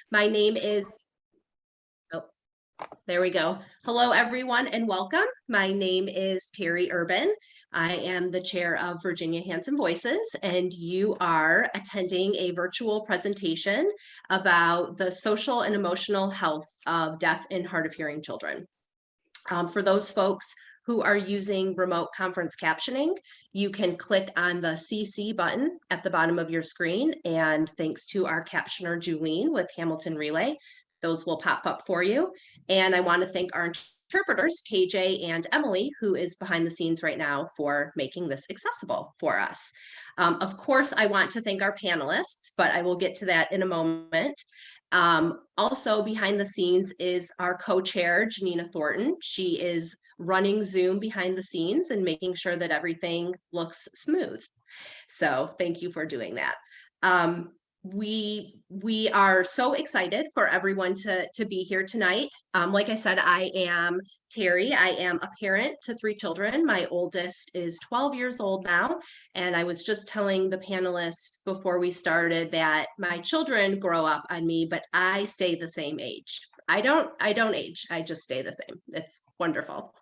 My name is, oh, there we go. Hello, everyone, and welcome. My name is Terry Urban. I am the chair of Virginia Hands and Voices, and you are attending a virtual presentation about the social and emotional health of deaf and hard of hearing children. For those folks who are using remote conference captioning, you can click on the CC button at the bottom of your screen. And thanks to our captioner, Julene with Hamilton Relay, those will pop up for you. And I want to thank our interpreters, KJ and Emily, who is behind the scenes right now for making this accessible for us. Of course, I want to thank our panelists, but I will get to that in a moment. Also behind the scenes is our co-chair, Janina Thornton. She is running Zoom behind the scenes and making sure that everything looks smooth. So thank you for doing that. We are so excited for everyone to be here tonight. Like I said, I am Terry. I am a parent to 3 children. My oldest is 12 years old now. And I was just telling the panelists before we started that my children grow up on me, but I stay the same age. I don't age. I just stay the same. It's wonderful.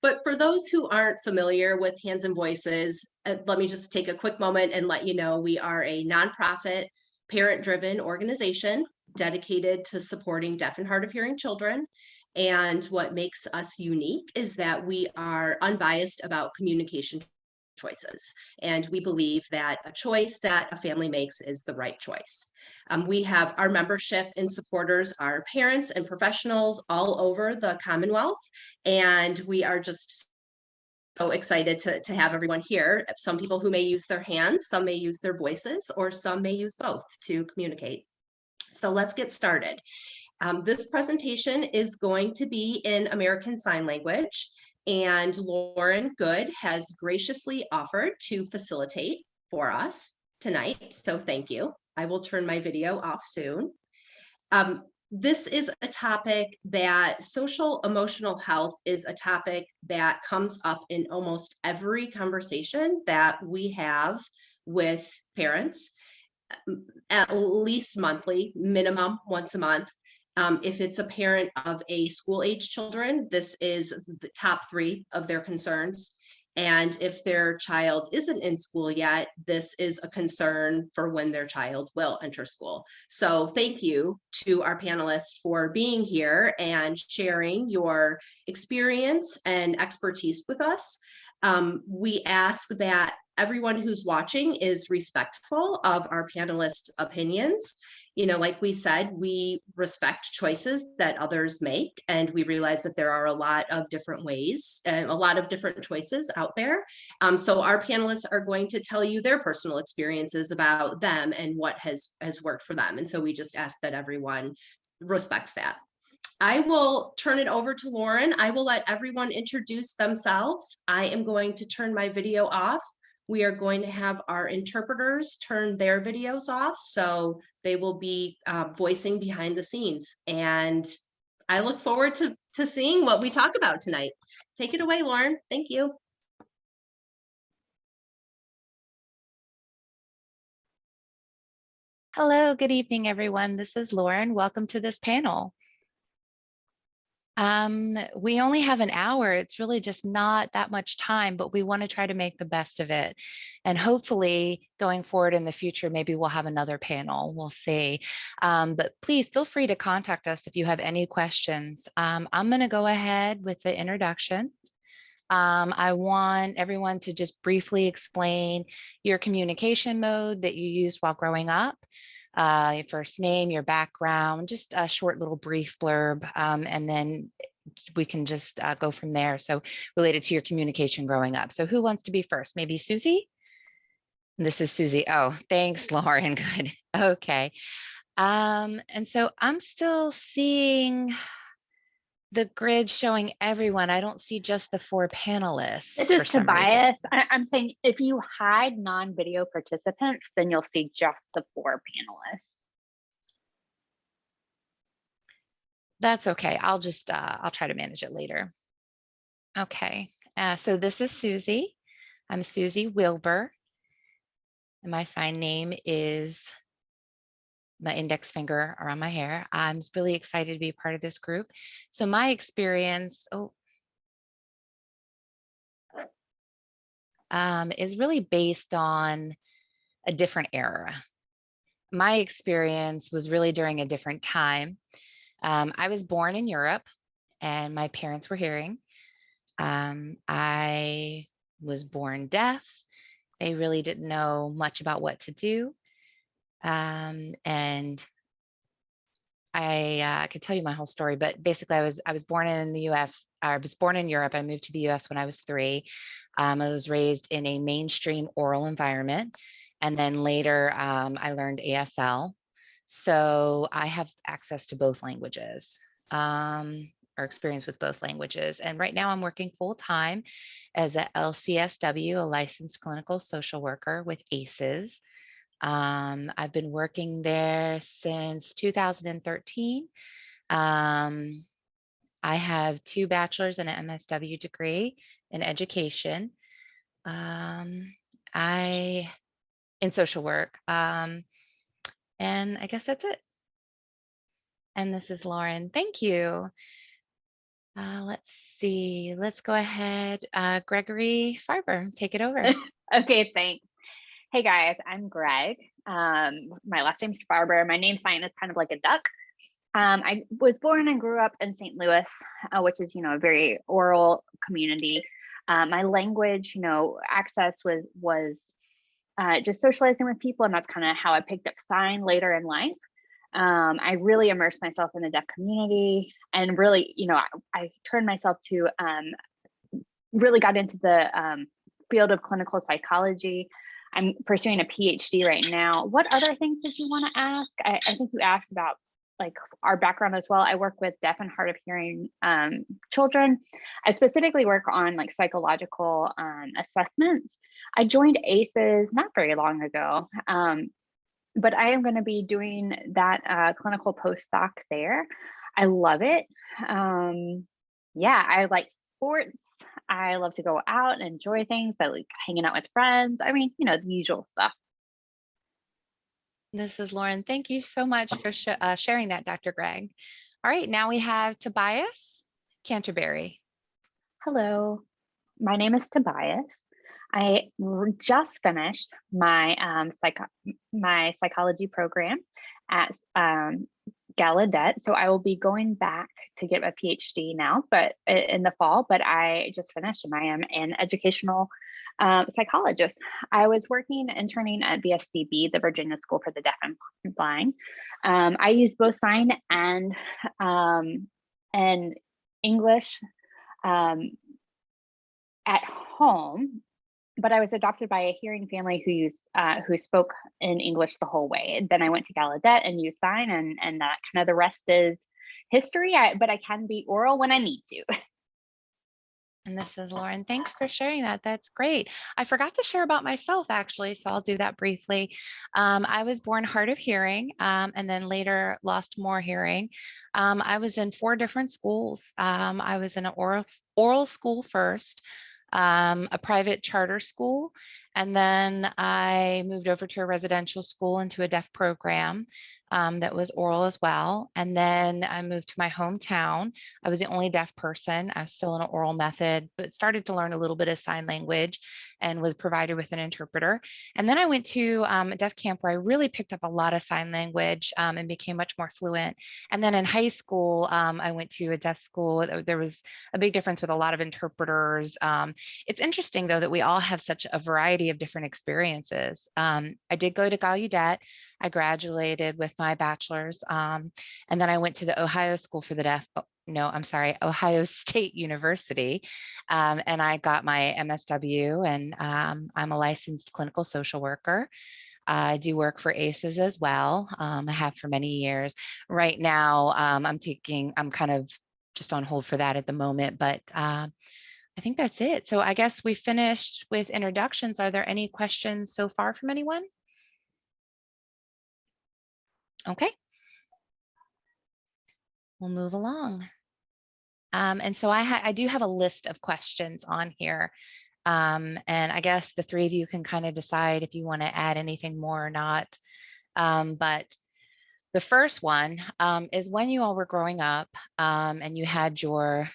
But for those who aren't familiar with Hands and Voices, let me just take a quick moment and let you know we are a nonprofit, parent-driven organization dedicated to supporting deaf and hard of hearing children. And what makes us unique is that we are unbiased about communication choices. And we believe that a choice that a family makes is the right choice. We have our membership and supporters are parents and professionals all over the Commonwealth. And we are just so excited to have everyone here. Some people who may use their hands, some may use their voices, or some may use both to communicate. So let's get started. This presentation is going to be in American Sign Language. And Lauren Good has graciously offered to facilitate for us tonight. So thank you. I will turn my video off soon. This is a topic that social emotional health is a topic that comes up in almost every conversation that we have with parents, at least monthly, minimum once a month. If it's a parent of a school-age children, this is the top 3 of their concerns. And if their child isn't in school yet, this is a concern for when their child will enter school. So thank you to our panelists for being here and sharing your experience and expertise with us. We ask that everyone who's watching is respectful of our panelists' opinions. You know, like we said, we respect choices that others make, and we realize that there are a lot of different ways and a lot of different choices out there. So our panelists are going to tell you their personal experiences about them and what has worked for them. And so we just ask that everyone respects that. I will turn it over to Lauren. I will let everyone introduce themselves. I am going to turn my video off. We are going to have our interpreters turn their videos off, so they will be voicing behind the scenes. And I look forward to seeing what we talk about tonight. Take it away, Lauren. Thank you. Hello, good evening, everyone. This is Lauren. Welcome to this panel. We only have an hour. It's really just not that much time, but we want to try to make the best of it. And hopefully going forward in the future, maybe we'll have another panel. We'll see. But please feel free to contact us if you have any questions. I'm going to go ahead with the introduction. I want everyone to just briefly explain your communication mode that you used while growing up. Your first name, your background, just a short little brief blurb, and then we can just go from there. So related to your communication growing up. So who wants to be first? Maybe Susie? This is Susie. Oh, thanks, Lauren. Good. Okay. And so I'm still seeing the grid showing everyone. I don't see just the 4 panelists. This is Tobias. I'm saying if you hide non-video participants, then you'll see just the 4 panelists. That's okay. I'll just, I'll try to manage it later. Okay. So this is Susie. I'm Susie Wilbur. And my sign name is my index finger around my hair. I'm really excited to be part of this group. So my experience is really based on a different era. My experience was really during a different time. I was born in Europe and my parents were hearing. I was born deaf. They really didn't know much about what to do. And I could tell you my whole story, but basically I was born in the US. I was born in Europe. I moved to the US when I was 3. I was raised in a mainstream oral environment. And then later I learned ASL. So I have access to both languages, or experience with both languages. And right now I'm working full time as a LCSW, a licensed clinical social worker with ACEs. I've been working there since 2013. I have 2 bachelor's and an MSW degree in education. I in social work. And I guess that's it. And this is Lauren. Thank you. Let's see. Let's go ahead. Gregory Farber, take it over. Okay, thanks. Hey guys, I'm Greg. My last name's Farber. My name sign is kind of like a duck. I was born and grew up in St. Louis, which is, a very oral community. My language, access was just socializing with people, and that's kind of how I picked up sign later in life. I really immersed myself in the deaf community, and really, I turned myself to really got into the field of clinical psychology. I'm pursuing a PhD right now. What other things did you want to ask? I think you asked about like our background as well. I work with deaf and hard of hearing children. I specifically work on like psychological assessments. I joined ACEs not very long ago, but I am going to be doing that clinical postdoc there. I love it. Yeah, I like sports. I love to go out and enjoy things. I like hanging out with friends. I mean, the usual stuff. This is Lauren. Thank you so much for sharing that, Dr. Greg. All right, now we have Tobias Canterbury. Hello, my name is Tobias. I just finished my my psychology program at Gallaudet, so I will be going back to get a PhD now, but in the fall. But I just finished, and I am an educational psychologist. I was working interning at VSDB, the Virginia School for the Deaf and Blind. I use both sign and English at home, but I was adopted by a hearing family who spoke in English the whole way. Then I went to Gallaudet and used sign, and that kind of the rest is history. But I can be oral when I need to. And this is Lauren. Thanks for sharing that. That's great. I forgot to share about myself, actually, so I'll do that briefly. I was born hard of hearing, and then later lost more hearing. I was in 4 different schools. I was in an oral school first, a private charter school, and then I moved over to a residential school into a deaf program that was oral as well. And then I moved to my hometown. I was the only deaf person. I was still in an oral method, but started to learn a little bit of sign language and was provided with an interpreter. And then I went to a deaf camp where I really picked up a lot of sign language and became much more fluent. And then in high school, I went to a deaf school. There was a big difference with a lot of interpreters. It's interesting, though, that we all have such a variety of different experiences. I did go to Gallaudet. I graduated with my bachelor's, and then I went to the Ohio School for the Deaf. Ohio State University, and I got my MSW, and I'm a licensed clinical social worker. I do work for ACEs as well. I have for many years. Right now, I'm kind of just on hold for that at the moment, but I think that's it. So I guess we finished with introductions. Are there any questions so far from anyone? Okay. We'll move along. And so I do have a list of questions on here. And I guess the 3 of you can kind of decide if you want to add anything more or not. But The first one is when you all were growing up and you had your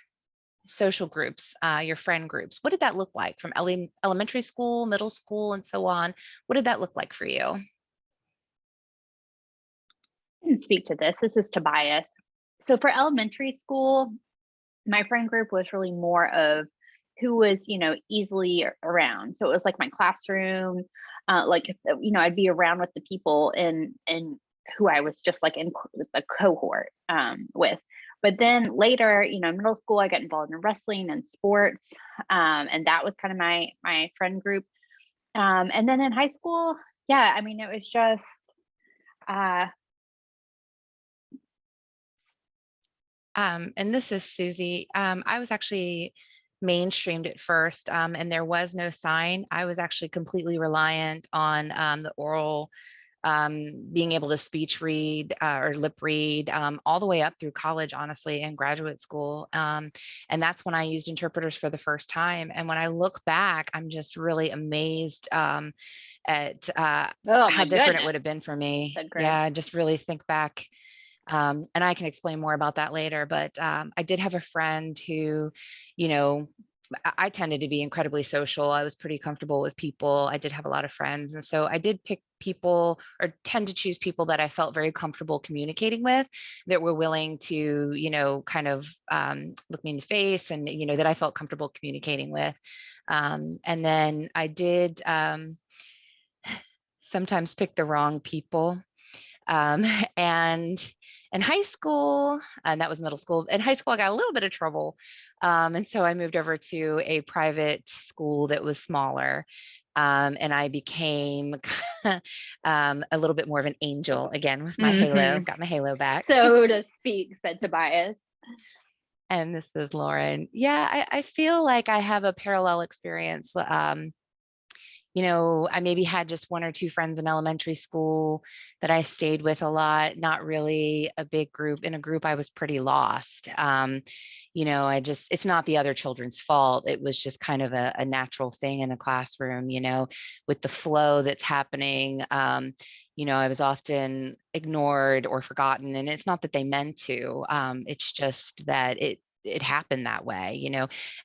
social groups, your friend groups. What did that look like from elementary school, middle school, and so on? What did that look like for you? I can speak to this. This is Tobias. So for elementary school, my friend group was really more of who was, easily around. So it was like my classroom, I'd be around with the people in who I was just like in the cohort with. But then later, middle school, I got involved in wrestling and sports, and that was kind of my friend group. And then in high school, yeah, I mean, it was just And this is Susie. I was actually mainstreamed at first, and there was no sign. I was actually completely reliant on the oral, being able to speech read or lip read all the way up through college, honestly, and graduate school. And that's when I used interpreters for the first time. And when I look back, I'm just really amazed at oh how my different it goodness, would have been for me. said Greg. Yeah, just really think back. And I can explain more about that later, but I did have a friend who, you know, I tended to be incredibly social. I was pretty comfortable with people. I did have a lot of friends. And so I did pick people or tend to choose people that I felt very comfortable communicating with, that were willing to, kind of look me in the face and, that I felt comfortable communicating with. And then I did sometimes pick the wrong people. And in high school, and that was middle school, in high school, I got a little bit of trouble. And so I moved over to a private school that was smaller. And I became a little bit more of an angel again with my halo, got my halo back. So to speak, said Tobias. And this is Lauren. Yeah, I feel like I have a parallel experience. I maybe had just one or two friends in elementary school that I stayed with a lot, not really a big group. In a group, I was pretty lost. It's not the other children's fault. It was just kind of a natural thing in a classroom, with the flow that's happening. I was often ignored or forgotten, and it's not that they meant to. It's just that it happened that way,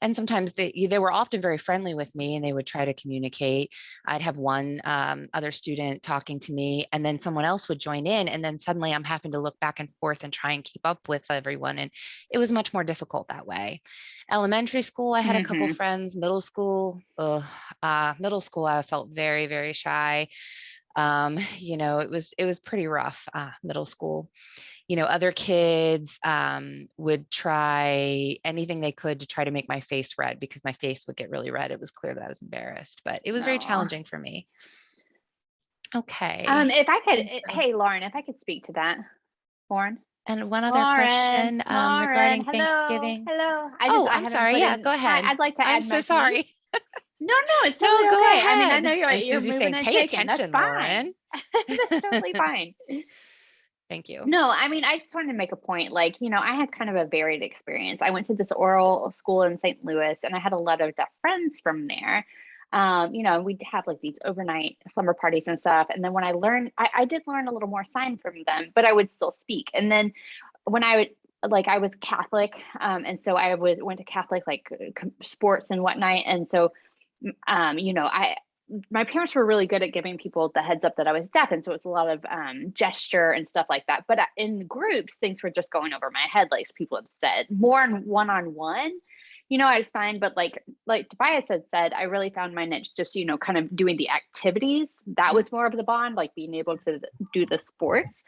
and sometimes they were often very friendly with me and they would try to communicate. I'd have one other student talking to me, and then someone else would join in, and then suddenly I'm having to look back and forth and try and keep up with everyone, and it was much more difficult that way. Elementary school, I had a couple friends. Middle school, I felt very, very shy. It was pretty rough, middle school. Other kids would try anything they could to try to make my face red, because my face would get really red. It was clear that I was embarrassed, but it was very challenging for me. Okay. If I could, hey, Lauren, if I could speak to that, Lauren. And one other question regarding Thanksgiving. Hello. I'm sorry. Yeah, go ahead. I'd like to add. I'm so sorry. No, it's totally go okay. ahead. I mean, I know you're Susie's moving saying, and pay shaking. attention, That's fine. That's totally fine. Thank you. No, I mean, I just wanted to make a point. Like, I had kind of a varied experience. I went to this oral school in St. Louis, and I had a lot of friends from there. We'd have like these overnight slumber parties and stuff. And then when I learned, I did learn a little more sign from them, but I would still speak. And then when I was Catholic, and so I went to Catholic sports and whatnot. And so, my parents were really good at giving people the heads up that I was deaf. And so it's a lot of gesture and stuff like that. But in groups, things were just going over my head, like people have said. More in one-on-one, I was fine. But like Tobias had said, I really found my niche just, kind of doing the activities. That was more of the bond, like being able to do the sports.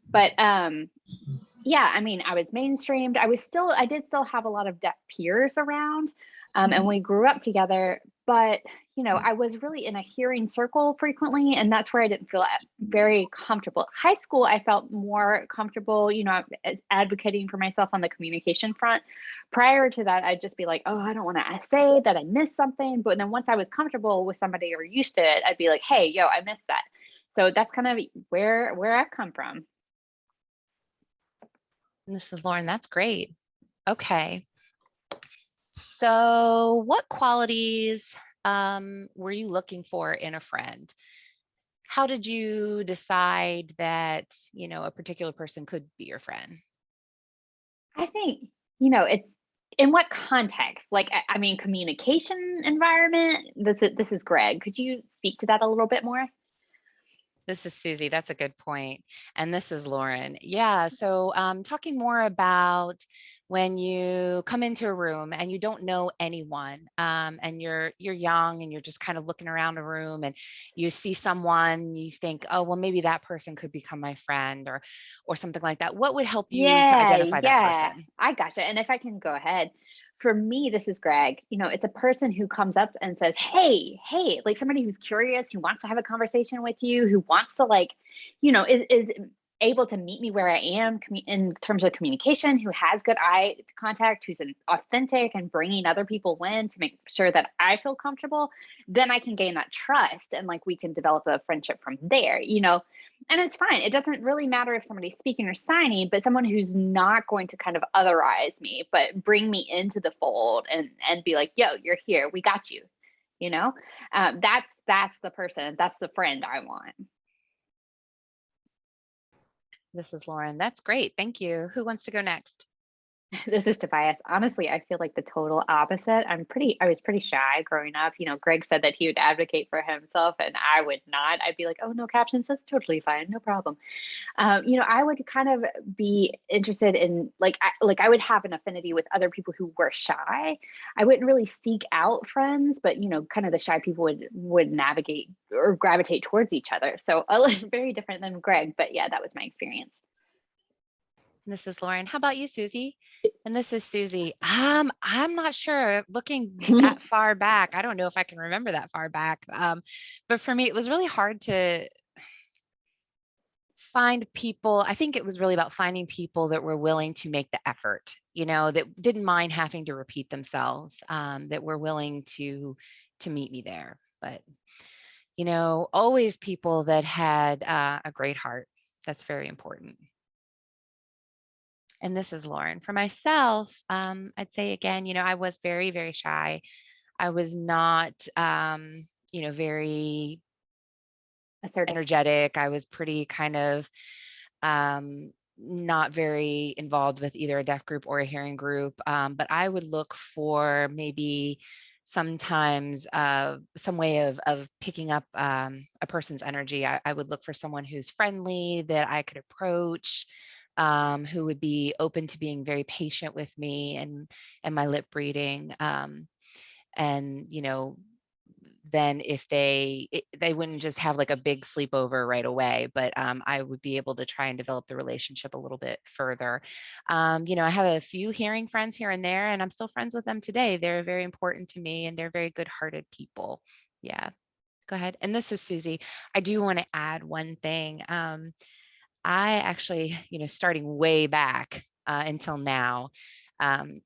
But yeah, I mean, I was mainstreamed. I did still have a lot of deaf peers around. And we grew up together, but I was really in a hearing circle frequently, and that's where I didn't feel very comfortable. High school, I felt more comfortable, advocating for myself on the communication front. Prior to that, I'd just be like, oh, I don't want to say that I missed something. But then once I was comfortable with somebody or used to it, I'd be like, hey, yo, I missed that. So that's kind of where I've come from. This is Lauren. That's great. Okay. So what qualities were you looking for in a friend? how did you decide that, a particular person could be your friend? I think, it's in what context? Like, I mean, communication environment. This is Greg. Could you speak to that a little bit more? This is Susie. That's a good point. And this is Lauren. Yeah. So, talking more about when you come into a room and you don't know anyone, and you're young and you're just kind of looking around a room and you see someone, you think, oh, well, maybe that person could become my friend, or something like that. What would help you to Yeah, identify that yeah, person? I gotcha. And if I can go ahead, for me, this is Greg. It's a person who comes up and says, hey, like somebody who's curious, who wants to have a conversation with you, who wants to is able to meet me where I am in terms of communication, who has good eye contact, who's authentic and bringing other people in to make sure that I feel comfortable. Then I can gain that trust and like we can develop a friendship from there. And it's fine. It doesn't really matter if somebody's speaking or signing, but someone who's not going to kind of otherize me, but bring me into the fold and be like, yo, you're here. We got you. You know, that's the person. That's the friend I want. This is Lauren. That's great. Thank you. Who wants to go next? This is Tobias. Honestly, I feel like the total opposite. I was pretty shy growing up. Greg said that he would advocate for himself and I would not. I'd be like, oh, no captions. That's totally fine. No problem. I would kind of be interested in I would have an affinity with other people who were shy. I wouldn't really seek out friends, but kind of the shy people would navigate or gravitate towards each other. So very different than Greg, but yeah, that was my experience. This is Lauren. How about you, Susie? And this is Susie. I'm not sure. Looking that far back, I don't know if I can remember that far back. But for me, it was really hard to find people. I think it was really about finding people that were willing to make the effort, that didn't mind having to repeat themselves, that were willing to meet me there. But, always people that had a great heart. That's very important. And this is Lauren. For myself, I'd say again, I was very, very shy. I was not, very Assertive. energetic. I was pretty kind of not very involved with either a deaf group or a hearing group. But I would look for maybe sometimes some way of picking up a person's energy. I would look for someone who's friendly that I could approach, who would be open to being very patient with me and my lip reading. And then if they wouldn't just have like a big sleepover right away, but I would be able to try and develop the relationship a little bit further. I have a few hearing friends here and there, and I'm still friends with them today. They're very important to me, and they're very good-hearted people. Yeah, go ahead. And this is Susie. I do want to add one thing. I actually, starting way back until now,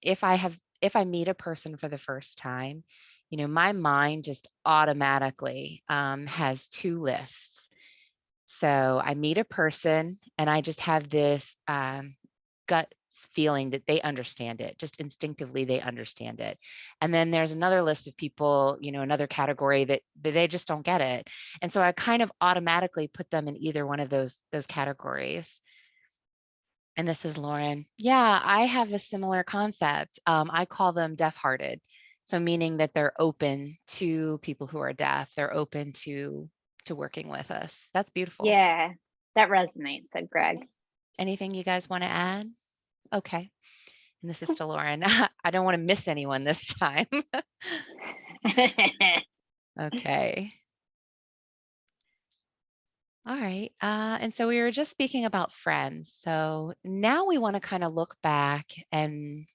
if I meet a person for the first time, my mind just automatically has two lists. So I meet a person and I just have this gut feeling that they understand it, just instinctively they understand it. And then there's another list of people, another category that they just don't get it. And so I kind of automatically put them in either one of those categories. And this is Lauren. Yeah, I have a similar concept. I call them deaf-hearted. So meaning that they're open to people who are deaf. They're open to working with us. That's beautiful. Yeah, that resonates, said Greg. Anything you guys want to add? Okay. And this is still Lauren. I don't want to miss anyone this time. Okay. All right. And so we were just speaking about friends. So now we want to kind of look back and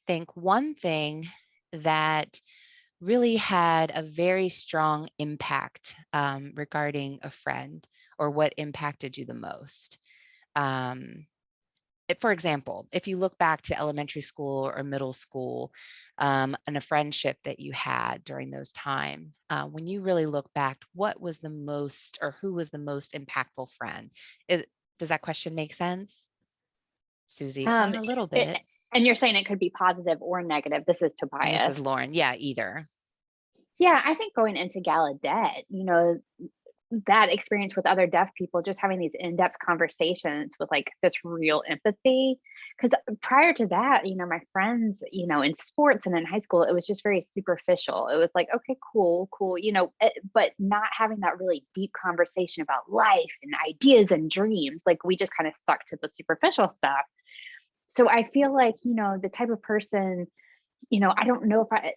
think one thing that really had a very strong impact regarding a friend, or what impacted you the most. For example, if you look back to elementary school or middle school, and a friendship that you had during those time, when you really look back, what was the most, or who was the most impactful friend? Does that question make sense, Susie? A little bit. And you're saying it could be positive or negative. This is Tobias. And this is Lauren. Yeah, either. Yeah, I think going into Gallaudet, that experience with other deaf people, just having these in-depth conversations with like this real empathy. Because prior to that, my friends, in sports and in high school, it was just very superficial. It was like, okay, cool, cool, but not having that really deep conversation about life and ideas and dreams. Like we just kind of stuck to the superficial stuff. So I feel like, the type of person, I don't know if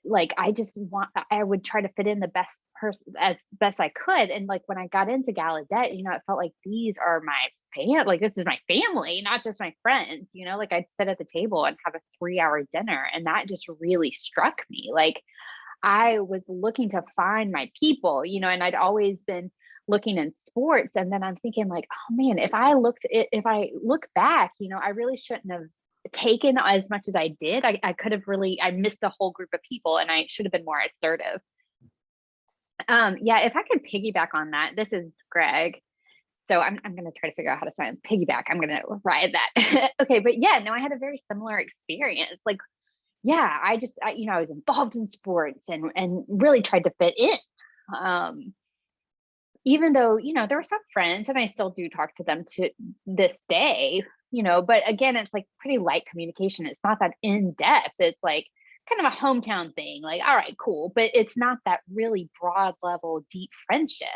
I would try to fit in the best person as best I could. And like when I got into Gallaudet, it felt like these are like this is my family, not just my friends, like I'd sit at the table and have a 3-hour dinner. And that just really struck me. Like I was looking to find my people, and I'd always been looking in sports. And then I'm thinking like, oh man, if I look back, I really shouldn't have taken as much as I did. I could have I missed a whole group of people and I should have been more assertive. Yeah, if I could piggyback on that, this is Greg. So I'm going to try to figure out how to sign piggyback. I'm going to ride that. Okay. But yeah, no, I had a very similar experience. Like, yeah, I was involved in sports and really tried to fit in. Even though, there were some friends and I still do talk to them to this day, but again, it's like pretty light communication. It's not that in depth. It's like kind of a hometown thing. Like, all right, cool. But it's not that really broad level, deep friendship.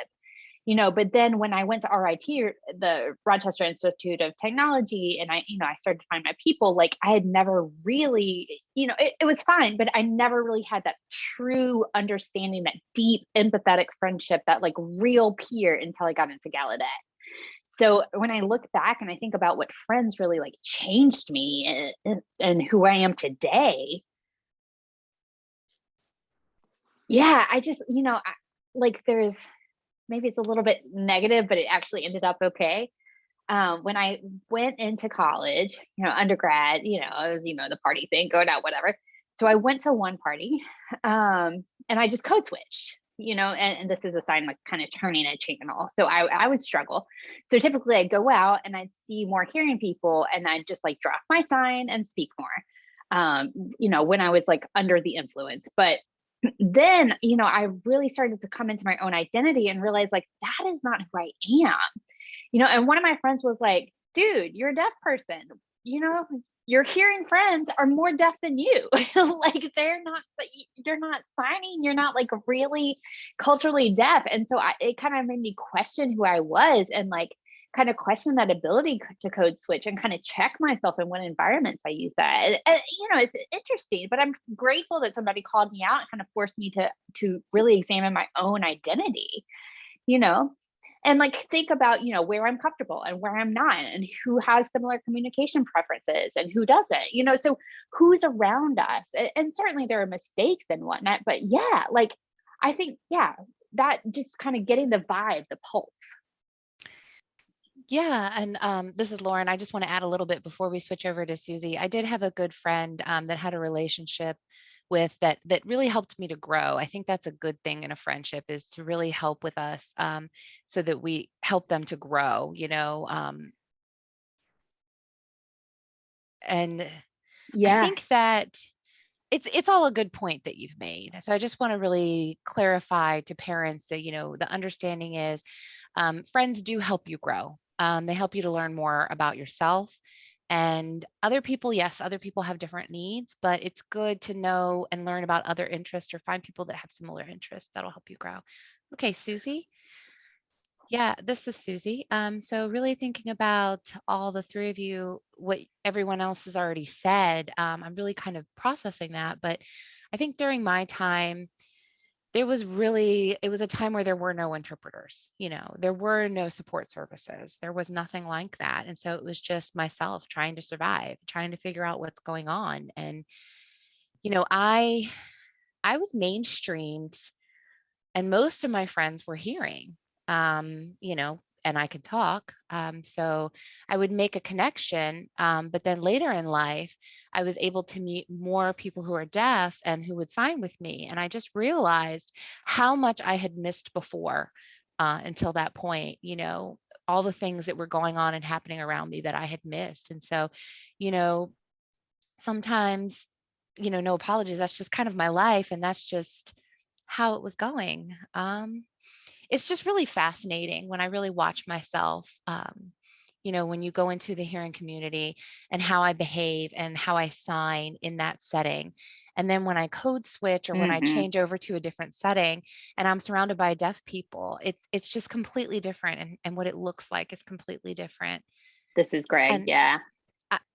But then when I went to RIT, the Rochester Institute of Technology, and I started to find my people, like I had never really, it was fine, but I never really had that true understanding, that deep empathetic friendship, that like real peer until I got into Gallaudet. So when I look back and I think about what friends really like changed me and who I am today, yeah, I just, like there's, maybe it's a little bit negative, but it actually ended up okay. When I went into college, undergrad, it was, the party thing, going out, whatever. So I went to one party and I just code switched, and this is a sign like kind of turning a channel. So I would struggle. So typically I'd go out and I'd see more hearing people and I'd just like drop my sign and speak more, when I was like under the influence. But then, I really started to come into my own identity and realize like, that is not who I am, and one of my friends was like, dude, you're a deaf person, your hearing friends are more deaf than you. Like you're not signing, you're not like really culturally deaf. And so it kind of made me question who I was and like kind of question that ability to code switch and kind of check myself in what environments I use that. And it's interesting, but I'm grateful that somebody called me out and kind of forced me to really examine my own identity, and like think about, where I'm comfortable and where I'm not, and who has similar communication preferences and who doesn't, so who's around us. And certainly there are mistakes and whatnot, but yeah, like I think, yeah, that just kind of getting the vibe, the pulse. Yeah, and this is Lauren. I just want to add a little bit before we switch over to Susie. I did have a good friend that had a relationship with that really helped me to grow. I think that's a good thing in a friendship, is to really help with us, so that we help them to grow, and I Yeah. think that it's all a good point that you've made. So I just want to really clarify to parents that, the understanding is, friends do help you grow. They help you to learn more about yourself and other people. Yes, other people have different needs, but it's good to know and learn about other interests or find people that have similar interests. That'll help you grow. Okay, Susie. Yeah, this is Susie. So really thinking about all the three of you, what everyone else has already said, I'm really kind of processing that. But I think during my time, it was a time where there were no interpreters, there were no support services. There was nothing like that. And so it was just myself trying to survive, trying to figure out what's going on. And, I was mainstreamed and most of my friends were hearing, and I could talk. So I would make a connection. But then later in life, I was able to meet more people who are deaf and who would sign with me. And I just realized how much I had missed before, until that point, all the things that were going on and happening around me that I had missed. And so, you know, sometimes, no apologies. That's just kind of my life. And that's just how it was going. it's just really fascinating when I really watch myself, when you go into the hearing community and how I behave and how I sign in that setting. And then when I code switch or when I Hmm. change over to a different setting and I'm surrounded by deaf people, it's just completely different. And what it looks like is completely different. This is Greg. And Yeah.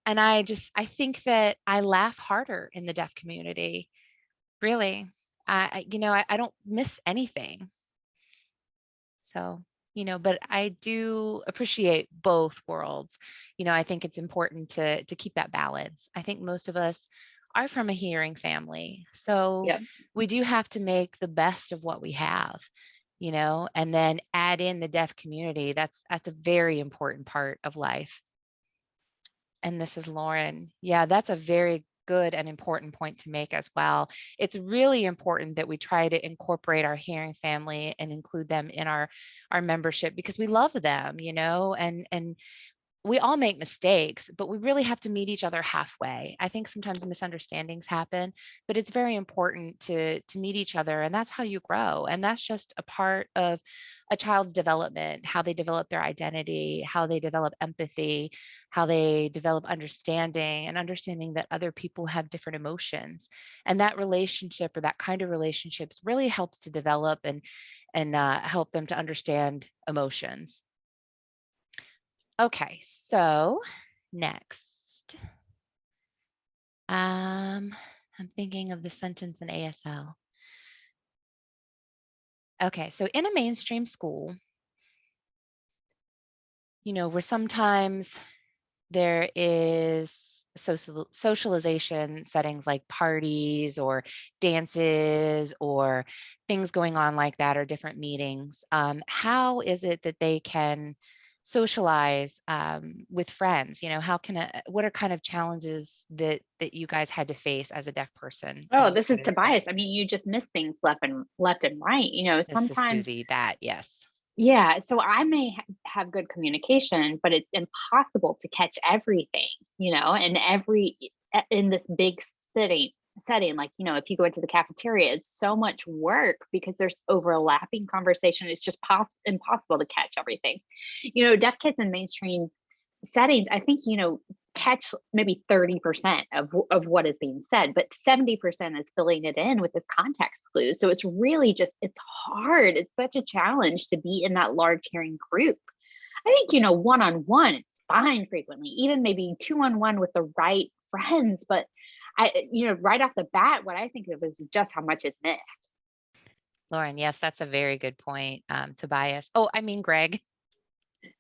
I think that I laugh harder in the deaf community. Really. I don't miss anything. So, but I do appreciate both worlds. I think it's important to keep that balance. I think most of us are from a hearing family. So Yep. we do have to make the best of what we have, and then add in the deaf community. That's a very important part of life. And this is Lauren. Yeah, that's a very good and important point to make as well. It's really important that we try to incorporate our hearing family and include them in our membership because we love them, and we all make mistakes, but we really have to meet each other halfway. I think sometimes misunderstandings happen, but it's very important to meet each other, and that's how you grow. And that's just a part of a child's development, how they develop their identity, how they develop empathy, how they develop understanding, and understanding that other people have different emotions. And that relationship, or that kind of relationships, really helps to develop and help them to understand emotions. Okay, so next, I'm thinking of the sentence in ASL. Okay, so in a mainstream school, where sometimes there is socialization settings like parties or dances or things going on like that, or different meetings. How is it that they can socialize with friends? What are kind of challenges that you guys had to face as a deaf person Oh, in this is in a Tobias. setting? I mean, you just miss things left and right. This is Sometimes, Susie. That, yes. yeah. So I may have good communication, but it's impossible to catch everything. And in this big city setting, like, if you go into the cafeteria, it's so much work because there's overlapping conversation. It's just impossible to catch everything. Deaf kids in mainstream settings, I think, catch maybe 30% of what is being said, but 70% is filling it in with this context clue. So it's really it's hard. It's such a challenge to be in that large hearing group. I think, one-on-one, it's fine frequently, even maybe two-on-one with the right friends. But right off the bat, what I think of is just how much is missed. Lauren, yes, that's a very good point. Tobias. Oh, I mean, Greg.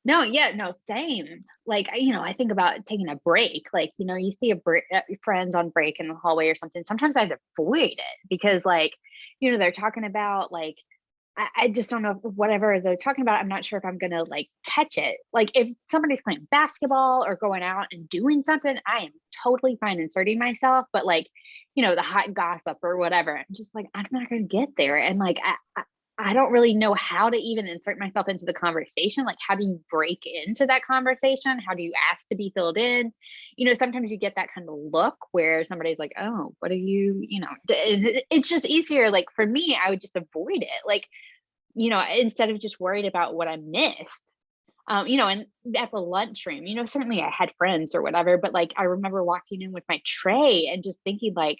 No, yeah, no, same. Like, I think about taking a break. Like, you see friends on break in the hallway or something. Sometimes I avoid it because, like, they're talking about like, I just don't know whatever they're talking about. I'm not sure if I'm gonna like catch it. Like, if somebody's playing basketball or going out and doing something, I am totally fine inserting myself. But like, the hot gossip or whatever, I'm just like, I'm not gonna get there. And like, I don't really know how to even insert myself into the conversation. Like, how do you break into that conversation? How do you ask to be filled in? Sometimes you get that kind of look where somebody's like, oh, what are you, it's just easier. Like, for me, I would just avoid it. Like, instead of just worried about what I missed. And at the lunchroom, certainly I had friends or whatever, but like, I remember walking in with my tray and just thinking like,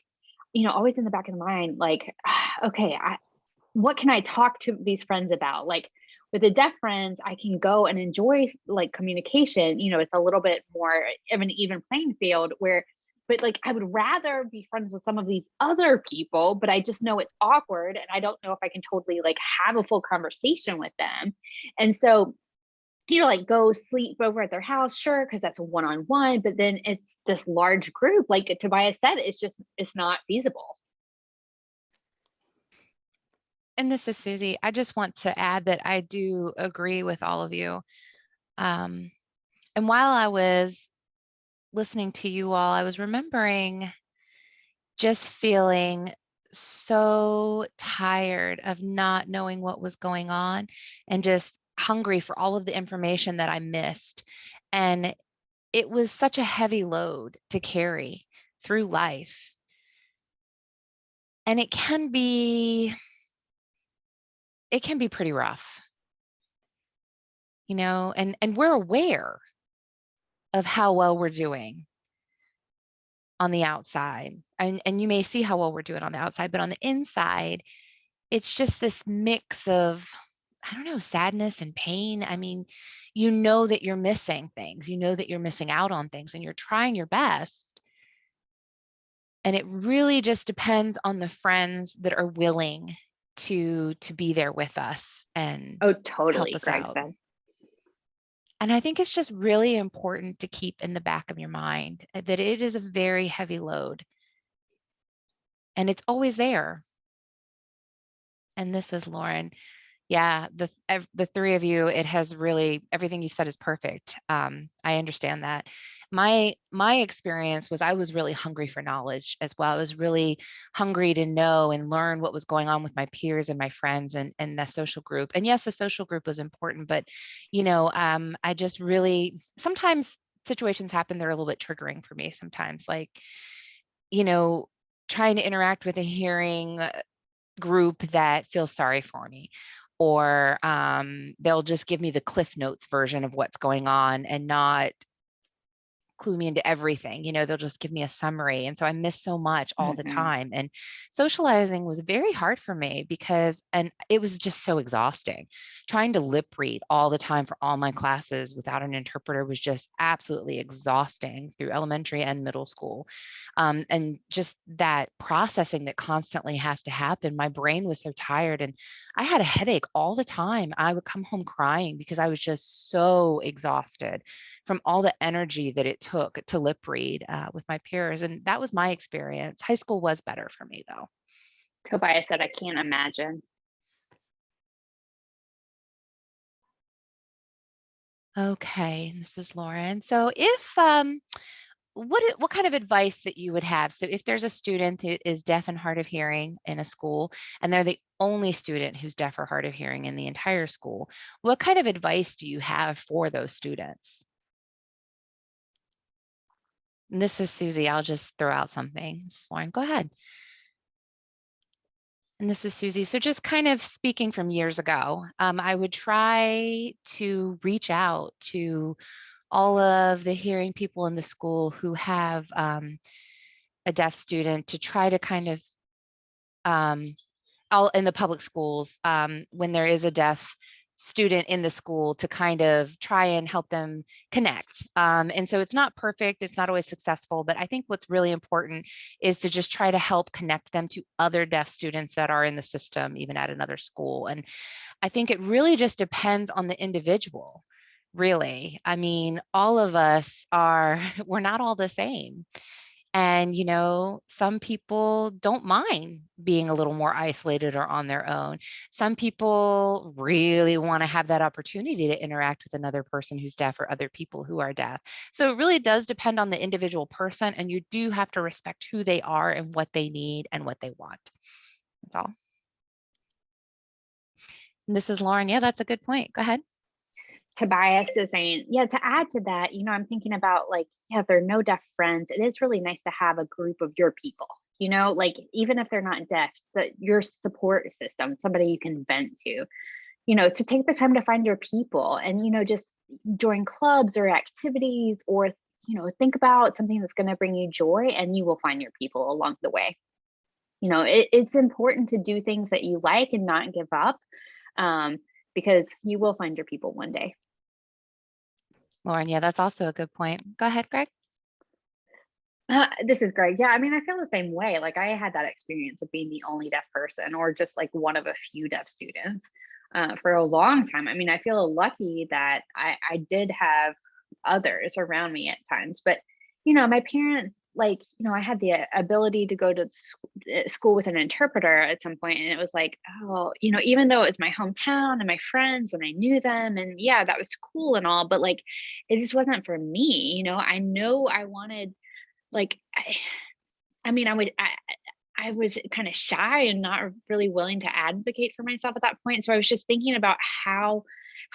always in the back of the mind, like, okay, what can I talk to these friends about? Like, with the deaf friends, I can go and enjoy like communication. It's a little bit more of an even playing field but like, I would rather be friends with some of these other people, but I just know it's awkward and I don't know if I can totally like have a full conversation with them. And so, like, go sleep over at their house, sure, because that's a one-on-one, but then it's this large group, like Tobias said, it's not feasible. And this is Susie. I just want to add that I do agree with all of you. And while I was listening to you all, I was remembering just feeling so tired of not knowing what was going on and just hungry for all of the information that I missed. And it was such a heavy load to carry through life. And it can be it can be pretty rough, you know, and we're aware of how well we're doing on the outside. And you may see how well we're doing on the outside, but on the inside, it's just this mix of, I don't know, sadness and pain. I mean, you know that you're missing things, you know that you're missing out on things, and you're trying your best. And it really just depends on the friends that are willing to be there with us and Oh, help totally, us Greg out. said. And I think it's just really important to keep in the back of your mind that it is a very heavy load and it's always there. And this is Lauren. Yeah, the three of you, it has really, everything you said is perfect. I understand that. My experience was I was really hungry for knowledge as well. I was really hungry to know and learn what was going on with my peers and my friends and the social group. And yes, the social group was important, but you know, I just really, sometimes situations happen that are a little bit triggering for me sometimes, like, you know, trying to interact with a hearing group that feels sorry for me, or they'll just give me the Cliff Notes version of what's going on and not clue me into everything. You know, they'll just give me a summary. And so I miss so much all the Mhm. time. And socializing was very hard for me because, and it was just so exhausting. Trying to lip read all the time for all my classes without an interpreter was just absolutely exhausting through elementary and middle school. And just that processing that constantly has to happen. My brain was so tired and I had a headache all the time. I would come home crying because I was just so exhausted from all the energy that it took to lip read with my peers. And that was my experience. High school was better for me, though. Tobias said, I can't imagine. Okay, this is Lauren. So if what kind of advice that you would have? So if there's a student who is deaf and hard of hearing in a school, and they're the only student who's deaf or hard of hearing in the entire school, what kind of advice do you have for those students? And this is Susie. I'll just throw out something. Lauren, go ahead. And this is Susie. So just kind of speaking from years ago, I would try to reach out to all of the hearing people in the school who have a deaf student to try to kind of all in the public schools, when there is a deaf student in the school, to kind of try and help them connect. And so it's not perfect, it's not always successful, but I think what's really important is to just try to help connect them to other deaf students that are in the system, even at another school. And I think it really just depends on the individual, really. I mean, all of us are, we're not all the same. And, you know, some people don't mind being a little more isolated or on their own. Some people really want to have that opportunity to interact with another person who's deaf or other people who are deaf. So it really does depend on the individual person, and you do have to respect who they are and what they need and what they want. That's all. And this is Lauren. Yeah, that's a good point. Go ahead. Tobias is saying, yeah, to add to that, I'm thinking about like, yeah, if there are no deaf friends, it is really nice to have a group of your people, like even if they're not deaf, your support system, somebody you can vent to take the time to find your people and, just join clubs or activities or, think about something that's going to bring you joy and you will find your people along the way. It's important to do things that you like and not give up, because you will find your people one day. Lauren, yeah, that's also a good point. Go ahead, Greg. This is Greg. Yeah, I mean, I feel the same way. Like I had that experience of being the only deaf person or just like one of a few deaf students for a long time. I mean, I feel lucky that I did have others around me at times, but my parents, like, I had the ability to go to school with an interpreter at some point, and it was like, oh, even though it was my hometown and my friends and I knew them, and yeah, that was cool and all, but like, it just wasn't for me. I know I wanted, like, I mean, I was kind of shy and not really willing to advocate for myself at that point. So I was just thinking about how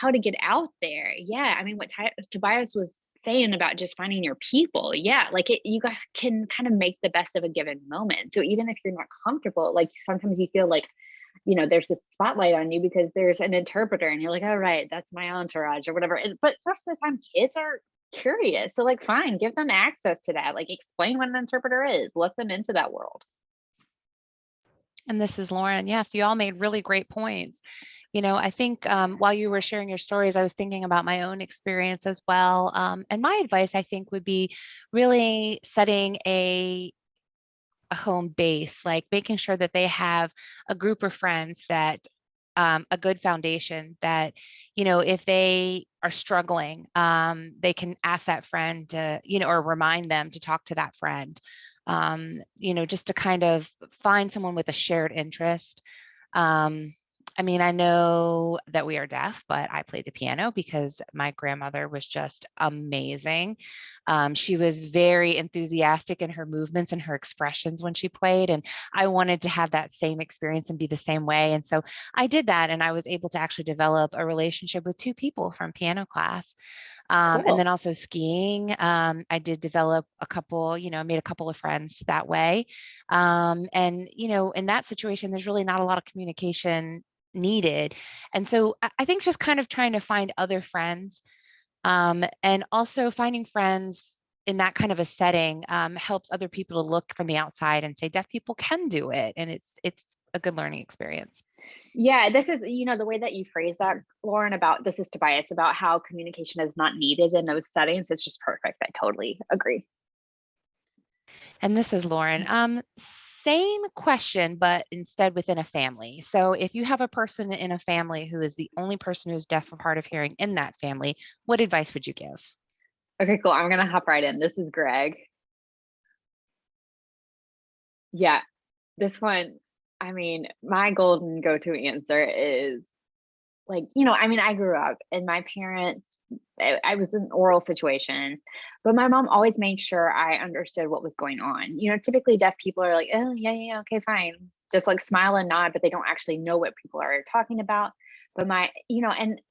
to get out there. Yeah, I mean, what Tobias was saying about just finding your people. Yeah, like can kind of make the best of a given moment. So even if you're not comfortable, like sometimes you feel like, there's this spotlight on you because there's an interpreter and you're like, oh, right, that's my entourage or whatever. But most of the time kids are curious. So like, fine, give them access to that. Like explain what an interpreter is, let them into that world. And this is Lauren. Yes, you all made really great points. I think while you were sharing your stories, I was thinking about my own experience as well. And my advice, I think, would be really setting a home base, like making sure that they have a group of friends that a good foundation that, if they are struggling, they can ask that friend to, or remind them to talk to that friend, just to kind of find someone with a shared interest. I know that we are deaf, but I played the piano because my grandmother was just amazing. She was very enthusiastic in her movements and her expressions when she played. And I wanted to have that same experience and be the same way. And so I did that. And I was able to actually develop a relationship with two people from piano class. And Cool. then also skiing. I did develop a couple, made a couple of friends that way. And, in that situation, there's really not a lot of communication needed. And so I think just kind of trying to find other friends, and also finding friends in that kind of a setting helps other people to look from the outside and say deaf people can do it, and it's a good learning experience. Yeah, this is, the way that you phrase that, Lauren, about this is Tobias, about how communication is not needed in those settings. It's just perfect. I totally agree. And this is Lauren. Same question, but instead within a family. So if you have a person in a family who is the only person who's deaf or hard of hearing in that family, what advice would you give? Okay, cool. I'm going to hop right in. This is Greg. Yeah, this one, my golden go-to answer is like, I grew up and my parents, I was in an oral situation, but my mom always made sure I understood what was going on. Typically deaf people are like, oh, yeah, okay, fine. Just like smile and nod, but they don't actually know what people are talking about. But and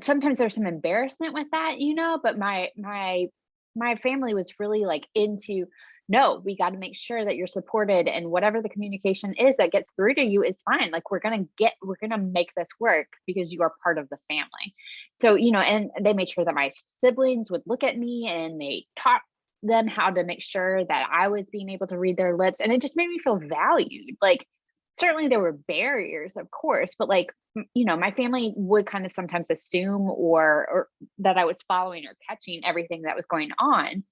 sometimes there's some embarrassment with that, but my family was really like into, no, we got to make sure that you're supported, and whatever the communication is that gets through to you is fine. Like we're going to make this work because you are part of the family. So, and they made sure that my siblings would look at me and they taught them how to make sure that I was being able to read their lips. And it just made me feel valued. Like certainly there were barriers, of course, but like, my family would kind of sometimes assume or that I was following or catching everything that was going on.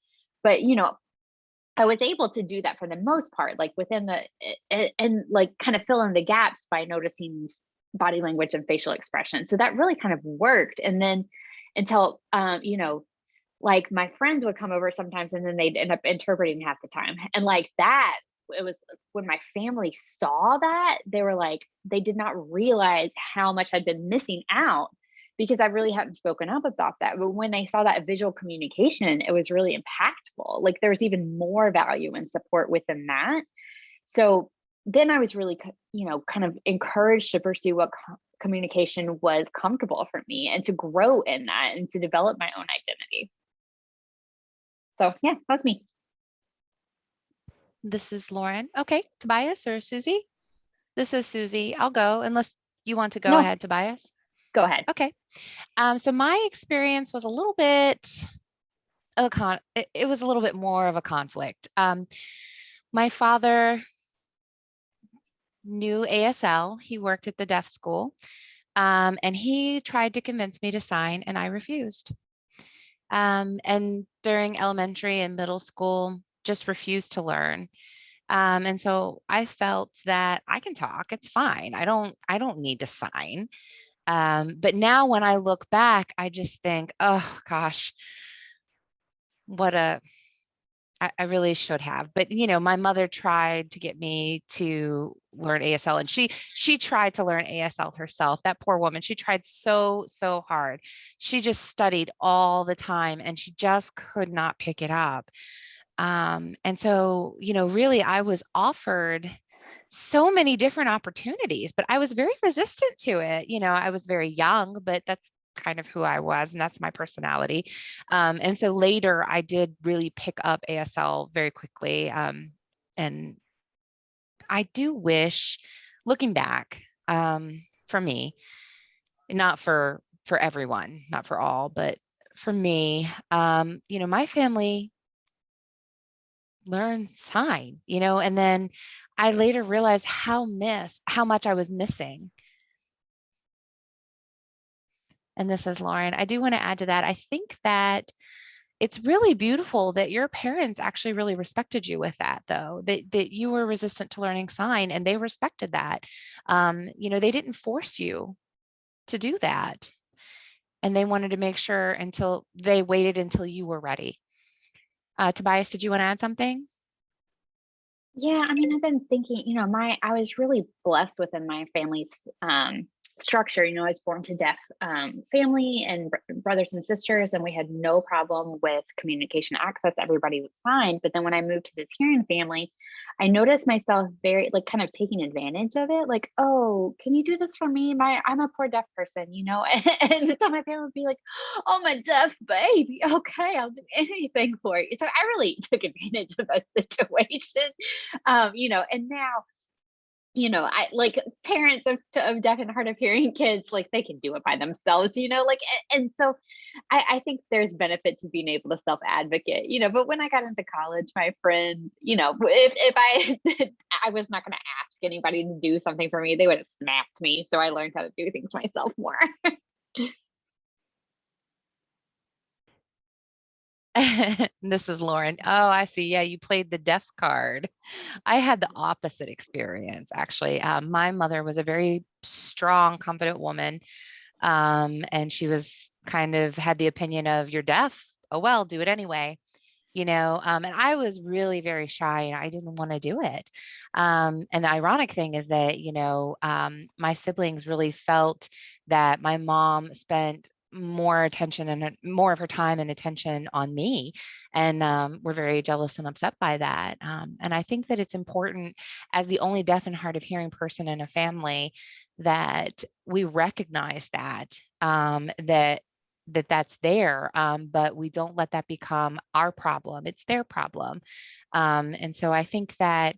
But, I was able to do that for the most part, like within and like kind of fill in the gaps by noticing body language and facial expression. So that really kind of worked. And then until, like my friends would come over sometimes and then they'd end up interpreting half the time. And like that, it was when my family saw that, they were like, they did not realize how much I'd been missing out because I really hadn't spoken up about that. But when they saw that visual communication, it was really impactful. Like there was even more value and support within that. So then I was really, kind of encouraged to pursue what communication was comfortable for me and to grow in that and to develop my own identity. So yeah, that's me. This is Lauren. Okay, Tobias or Susie? This is Susie. I'll go unless you want to go ahead, Tobias. Go ahead. Okay. So my experience was a little bit it was a little bit more of a conflict. My father knew ASL. He worked at the deaf school, and he tried to convince me to sign, and I refused. And during elementary and middle school, just refused to learn. And so I felt that I can talk. It's fine. I don't need to sign. But now when I look back, I just think, oh gosh, I really should have. But my mother tried to get me to learn ASL, and she tried to learn ASL herself. That poor woman, she tried so hard. She just studied all the time and she just could not pick it up. And so, really I was offered so many different opportunities, but I was very resistant to it. I was very young, but that's kind of who I was, and that's my personality. And so later I did really pick up ASL very quickly. And I do wish looking back, for me, not for everyone, not for all, but for me, my family learned sign, and then I later realized how much I was missing. And this is Lauren. I do want to add to that. I think that it's really beautiful that your parents actually really respected you with that, though, that you were resistant to learning sign and they respected that. They didn't force you to do that. And they wanted to make sure until they waited until you were ready. Tobias, did you want to add something? Yeah, I mean, I've been thinking, I was really blessed within my family's structure. I was born to deaf family and brothers and sisters, and we had no problem with communication access. Everybody was fine. But then when I moved to this hearing family, I noticed myself very like kind of taking advantage of it. Like, oh, can you do this for me? I'm a poor deaf person, and so my family would be like, oh, my deaf baby. Okay, I'll do anything for you. So I really took advantage of that situation. And now, I like parents of deaf and hard of hearing kids, like they can do it by themselves, like, and so I think there's benefit to being able to self-advocate, but when I got into college, my friends, if I, I was not going to ask anybody to do something for me, they would have smacked me. So I learned how to do things myself more. This is Lauren. Oh, I see. Yeah, you played the deaf card. I had the opposite experience, actually. My mother was a very strong, confident woman. And she was kind of had the opinion of, you're deaf. Oh, well, do it anyway. And I was really very shy and I didn't want to do it. And the ironic thing is that, my siblings really felt that my mom spent more attention and more of her time and attention on me, and we're very jealous and upset by that. And I think that it's important, as the only deaf and hard of hearing person in a family, that we recognize that's there, but we don't let that become our problem. It's their problem. And so I think that,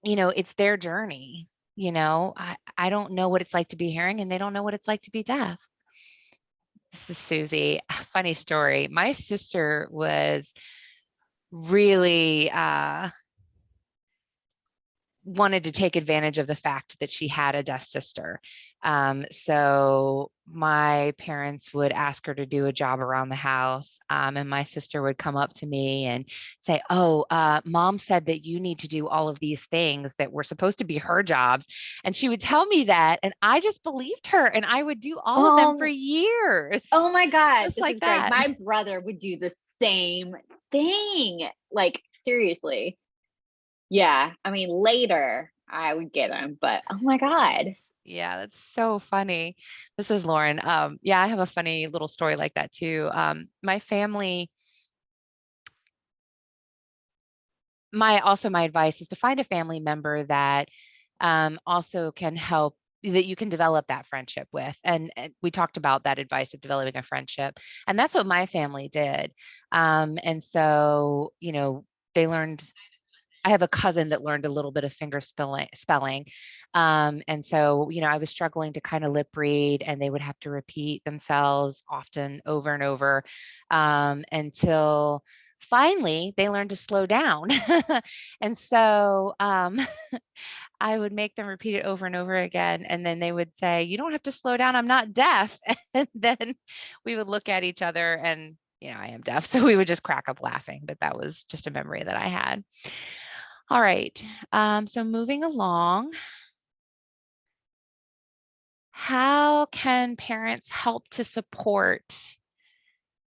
it's their journey. I don't know what it's like to be hearing, and they don't know what it's like to be deaf. This is Susie. Funny story. My sister was really wanted to take advantage of the fact that she had a deaf sister. So my parents would ask her to do a job around the house. And my sister would come up to me and say, oh, mom said that you need to do all of these things that were supposed to be her jobs. And she would tell me that, and I just believed her, and I would do all of them for years. Oh my God. Just this like is great. that. My brother would do the same thing. Like, seriously. Yeah, I mean, later I would get him, but oh my God. Yeah, that's so funny. This is Lauren. Yeah, I have a funny little story like that too. My family, my advice is to find a family member that also can help, that you can develop that friendship with. And we talked about that advice of developing a friendship. And that's what my family did. And so, they learned. I have a cousin that learned a little bit of finger spelling. And so, I was struggling to kind of lip read, and they would have to repeat themselves often over and over, until finally they learned to slow down. And so I would make them repeat it over and over again. And then they would say, you don't have to slow down. I'm not deaf. And then we would look at each other and, I am deaf. So we would just crack up laughing. But that was just a memory that I had. All right, so moving along, how can parents help to support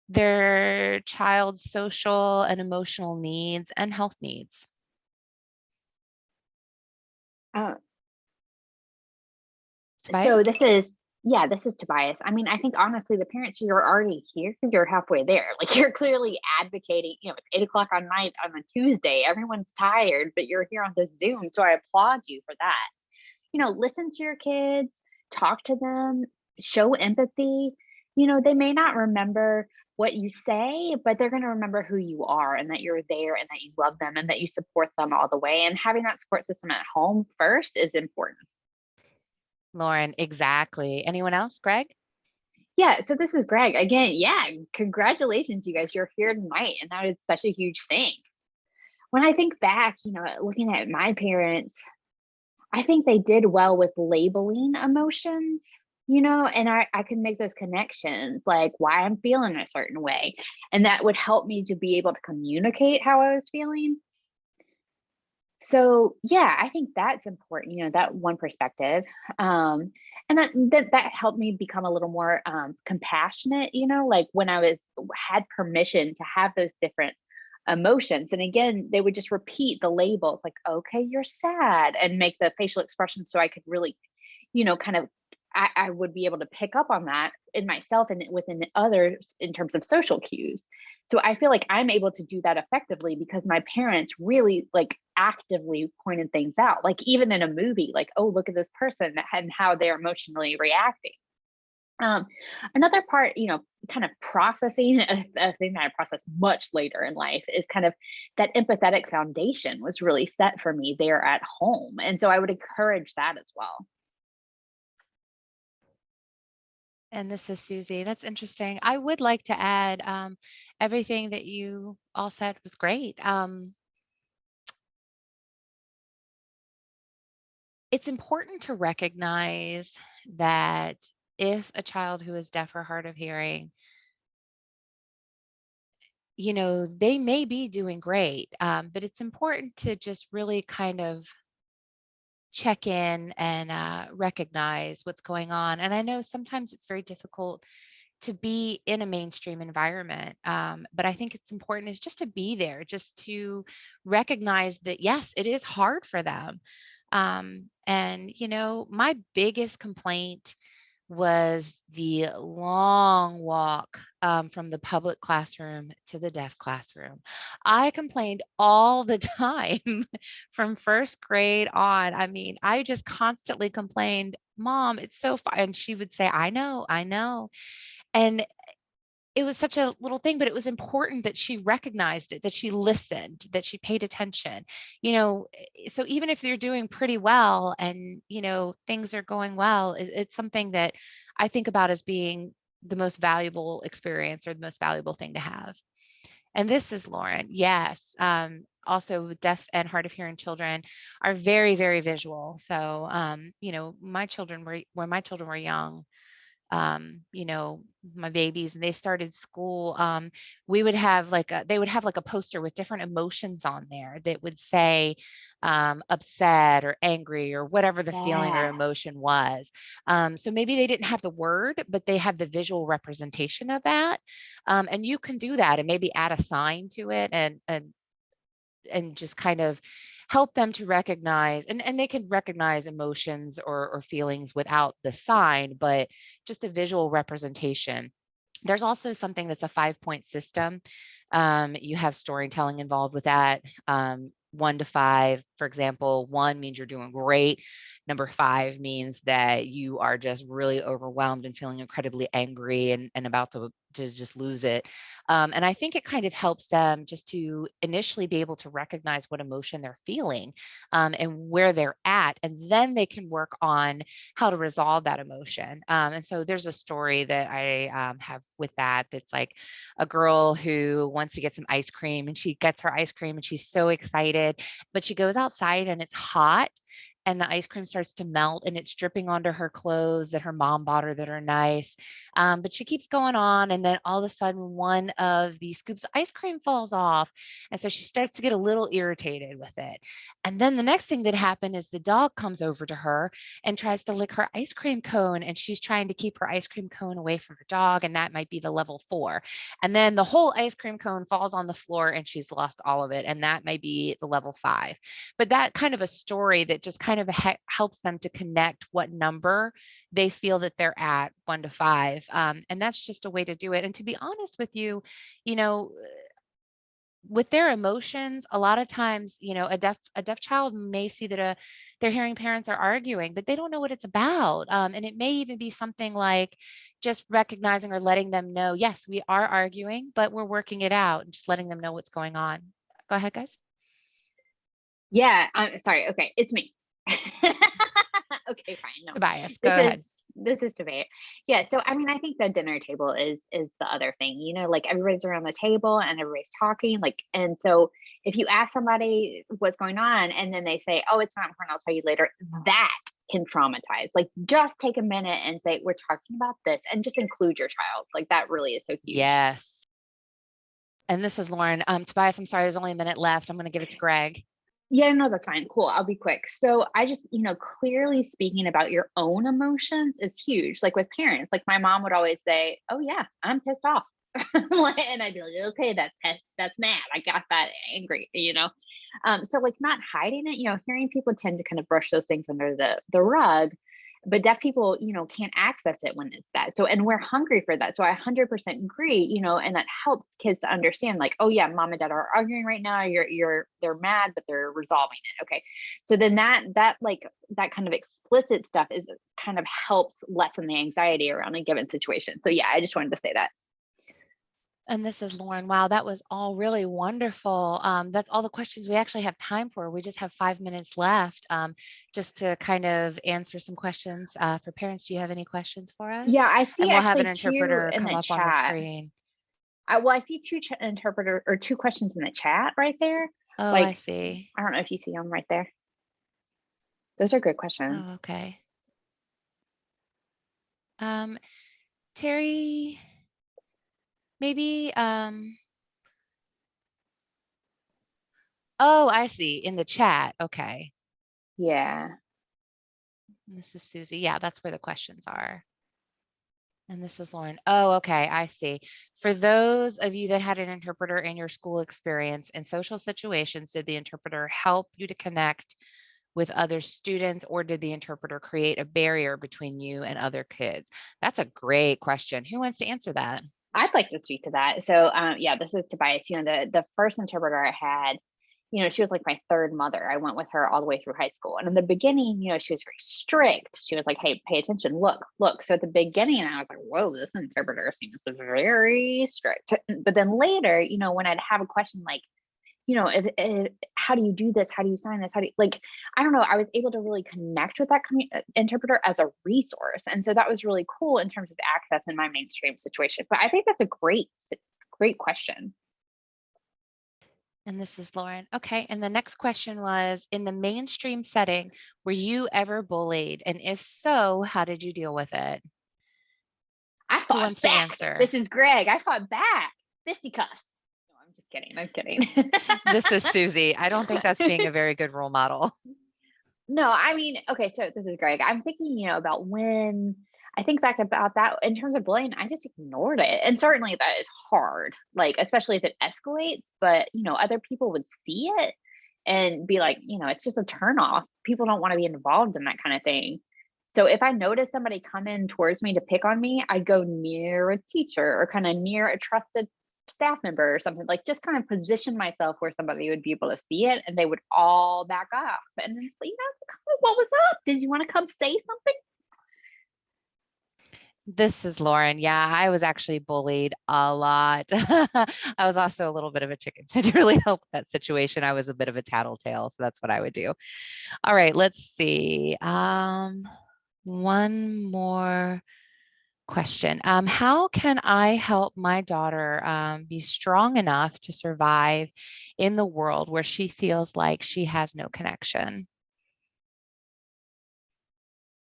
their child's social and emotional needs and health needs? So Tobias? this is Tobias. I mean, I think honestly, the parents, you're already here, you're halfway there. Like, you're clearly advocating, it's 8 o'clock on night on a Tuesday. Everyone's tired, but you're here on the Zoom. So I applaud you for that. Listen to your kids, talk to them, show empathy. They may not remember what you say, but they're going to remember who you are and that you're there and that you love them and that you support them all the way. And having that support system at home first is important. Lauren, exactly. Anyone else? Greg? Yeah, so this is Greg again. Yeah, congratulations, you guys. You're here tonight, and that is such a huge thing. When I think back, looking at my parents, I think they did well with labeling emotions, and I can make those connections, like why I'm feeling a certain way. And that would help me to be able to communicate how I was feeling. So yeah, I think that's important, that one perspective. And that helped me become a little more compassionate, like when I had permission to have those different emotions. And again, they would just repeat the labels like, okay, you're sad, and make the facial expressions so I could really, kind of I would be able to pick up on that in myself and within others in terms of social cues. So I feel like I'm able to do that effectively because my parents really like actively pointed things out. Like even in a movie, like, oh, look at this person and how they're emotionally reacting. Um, Another part, kind of processing a thing that I process much later in life is kind of that empathetic foundation was really set for me there at home. And so I would encourage that as well. And this is Susie. That's interesting. I would like to add everything that you all said was great. It's important to recognize that if a child who is deaf or hard of hearing, they may be doing great, but it's important to just really kind of check in and recognize what's going on. And I know sometimes it's very difficult to be in a mainstream environment. But I think it's important is just to be there, just to recognize that, yes, it is hard for them. And, my biggest complaint was the long walk from the public classroom to the deaf classroom. I complained all the time from first grade on. I mean, I just constantly complained, Mom, it's so far. And she would say, I know, I know. And it was such a little thing, but it was important that she recognized it, that she listened, that she paid attention. So even if you're doing pretty well and, things are going well, it's something that I think about as being the most valuable experience or the most valuable thing to have. And this is Lauren. Yes. Also, deaf and hard of hearing children are very, very visual. So, my children were, when my children were young, my babies, and they started school, we would have they would have like a poster with different emotions on there that would say upset or angry or whatever the feeling or Yeah. emotion was. So maybe they didn't have the word, but they had the visual representation of that. And you can do that and maybe add a sign to it and just kind of help them to recognize, and they can recognize emotions or feelings without the sign, but just a visual representation. There's also something that's a 5-point system. You have storytelling involved with that. 1 to 5, for example, 1 means you're doing great. Number 5 means that you are just really overwhelmed and feeling incredibly angry and about to just lose it. And I think it kind of helps them just to initially be able to recognize what emotion they're feeling, and where they're at. And then they can work on how to resolve that emotion. And so there's a story that I have with that. That's like a girl who wants to get some ice cream, and she gets her ice cream and she's so excited, but she goes outside and it's hot, and the ice cream starts to melt and it's dripping onto her clothes that her mom bought her that are nice. But she keeps going on, and then all of a sudden one of the scoops of ice cream falls off. And so she starts to get a little irritated with it. And then the next thing that happened is the dog comes over to her and tries to lick her ice cream cone, and she's trying to keep her ice cream cone away from her dog, and that might be the level 4. And then the whole ice cream cone falls on the floor and she's lost all of it, and that may be the level 5. But that kind of a story that just kind of helps them to connect what number they feel that they're at, 1 to 5. And that's just a way to do it. And to be honest with you, you know, with their emotions, a lot of times, a deaf child may see that their hearing parents are arguing, but they don't know what it's about. And it may even be something like just recognizing or letting them know, yes, we are arguing, but we're working it out, and just letting them know what's going on. Go ahead, guys. Yeah, I'm sorry. Okay, it's me. Okay, fine. No, Tobias, go this is ahead. this is debate. Yeah, so I mean, I think the dinner table is the other thing. Like everybody's around the table and everybody's talking. Like, and so if you ask somebody what's going on and then they say, "Oh, it's not important. I'll tell you later," that can traumatize. Like, just take a minute and say, "We're talking about this," and just include your child. Like, that really is so huge. Yes. And this is Lauren. Tobias, I'm sorry, there's only a minute left. I'm going to give it to Greg. Yeah, no, that's fine. Cool. I'll be quick. So I just, clearly speaking about your own emotions is huge. Like with parents, like my mom would always say, "Oh yeah, I'm pissed off." And I'd be like, "Okay, that's mad. I got that angry." So like not hiding it, hearing people tend to kind of brush those things under the rug, but deaf people, can't access it when it's that. So, and we're hungry for that. So I 100% agree, and that helps kids to understand like, "Oh yeah, mom and dad are arguing right now. They're mad, but they're resolving it." Okay. So then that like that kind of explicit stuff is kind of helps lessen the anxiety around a given situation. So yeah, I just wanted to say that. And this is Lauren. Wow, that was all really wonderful. That's all the questions we actually have time for. We just have 5 minutes left, just to kind of answer some questions for parents. Do you have any questions for us? Yeah, I see And we'll have an actually two interpreter in come the up on the chat. screen. I see interpreter or two questions in the chat right there. Oh, I Like, see. I don't know if you see them right there. Those are good questions. Oh, okay. Terry, maybe, oh, I see, in the chat. Okay. Yeah. This is Susie. Yeah, that's where the questions are. And this is Lauren. Oh, okay, I see. For those of you that had an interpreter in your school experience in social situations, did the interpreter help you to connect with other students, or did the interpreter create a barrier between you and other kids? That's a great question. Who wants to answer that? I'd like to speak to that. So, yeah, this is Tobias. The first interpreter I had, she was like my third mother. I went with her all the way through high school. And in the beginning, she was very strict. She was like, "Hey, pay attention. Look, look." So at the beginning, I was like, "Whoa, this interpreter seems very strict." But then later, when I'd have a question like, if how do you do this? How do you sign this? How do you like? I don't know. I was able to really connect with that interpreter as a resource, and so that was really cool in terms of access in my mainstream situation. But I think that's a great question. And this is Lauren. Okay. And the next question was, in the mainstream setting, were you ever bullied? And if so, how did you deal with it? I Who fought wants to back. answer? This is Greg. I fought back. Fisticuffs. No, I'm just kidding. I'm kidding. This is Susie. I don't think that's being a very good role model. No, I mean, okay, so this is Greg. I'm thinking, about when I think back about that in terms of bullying, I just ignored it. And certainly that is hard, like, especially if it escalates, but, other people would see it and be like, it's just a turn off. People don't want to be involved in that kind of thing. So if I notice somebody come in towards me to pick on me, I'd go near a teacher or kind of near a trusted staff member or something, like just kind of position myself where somebody would be able to see it and they would all back off. And it's like, what was up? Did you want to come say something? This is Lauren. Yeah, I was actually bullied a lot. I was also a little bit of a chicken. So to really help that situation, I was a bit of a tattletale. So that's what I would do. All right, let's see. One more question. How can I help my daughter be strong enough to survive in the world where she feels like she has no connection?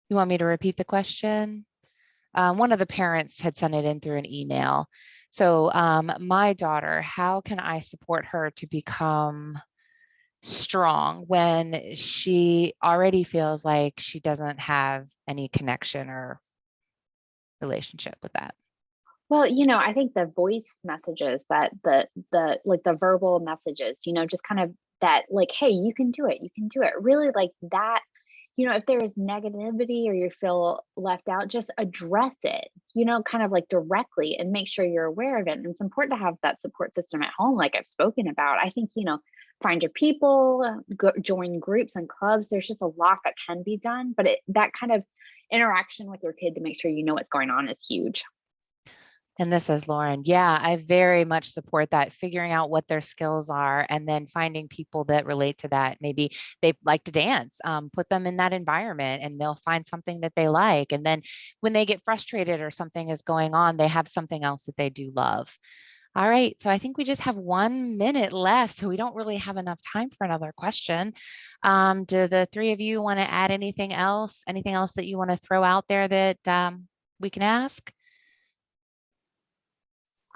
You want me to repeat the question? One of the parents had sent it in through an email. So my daughter, how can I support her to become strong when she already feels like she doesn't have any connection or relationship with that? Well, I think the voice messages that like the verbal messages, just kind of that like, "Hey, you can do it. You can do it." Really like that, if there is negativity or you feel left out, just address it, kind of like directly, and make sure you're aware of it. And it's important to have that support system at home, like I've spoken about. I think, find your people, join groups and clubs. There's just a lot that can be done, but that kind of interaction with your kid to make sure you know what's going on is huge. And this is Lauren. Yeah, I very much support that, figuring out what their skills are and then finding people that relate to that. Maybe they like to dance, put them in that environment and they'll find something that they like. And then when they get frustrated or something is going on, they have something else that they do love. All right, so I think we just have 1 minute left, so we don't really have enough time for another question. Do the three of you want to add anything else? Anything else that you want to throw out there that we can ask?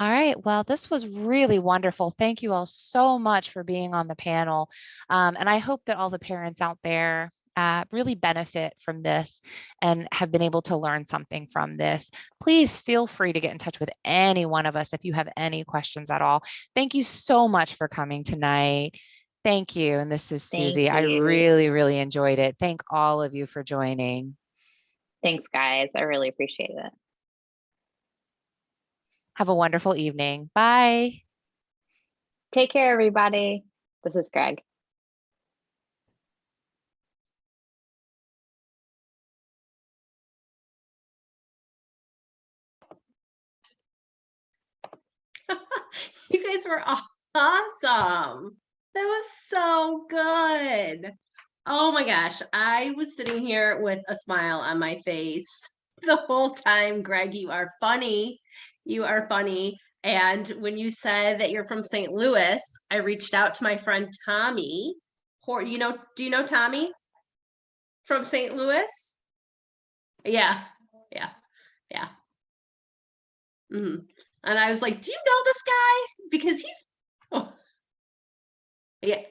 All right, well, this was really wonderful. Thank you all so much for being on the panel. And I hope that all the parents out there really benefit from this and have been able to learn something from this. Please feel free to get in touch with any one of us if you have any questions at all. Thank you so much for coming tonight. Thank you. And this is Susie. I really, really enjoyed it. Thank all of you for joining. Thanks, guys. I really appreciate it. Have a wonderful evening. Bye. Take care, everybody. This is Greg. You guys were awesome. That was so good. Oh my gosh. I was sitting here with a smile on my face the whole time. Greg, you are funny. You are funny. And when you said that you're from St. Louis, I reached out to my friend Tommy. Do you know Tommy from St. Louis? Yeah. Mm-hmm. And I was like, do you know this guy? Because he's, yeah.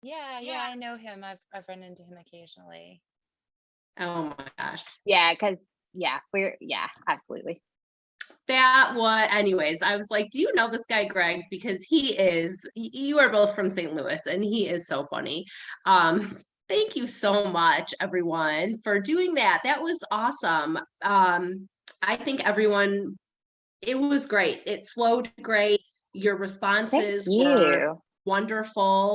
Yeah, I know him. I've run into him occasionally. Oh my gosh. Yeah, because absolutely. Anyways, I was like, do you know this guy, Greg? Because you are both from St. Louis and he is so funny. Thank you so much, everyone, for doing that. That was awesome. I think everyone, it was great. It flowed great. Your responses were wonderful.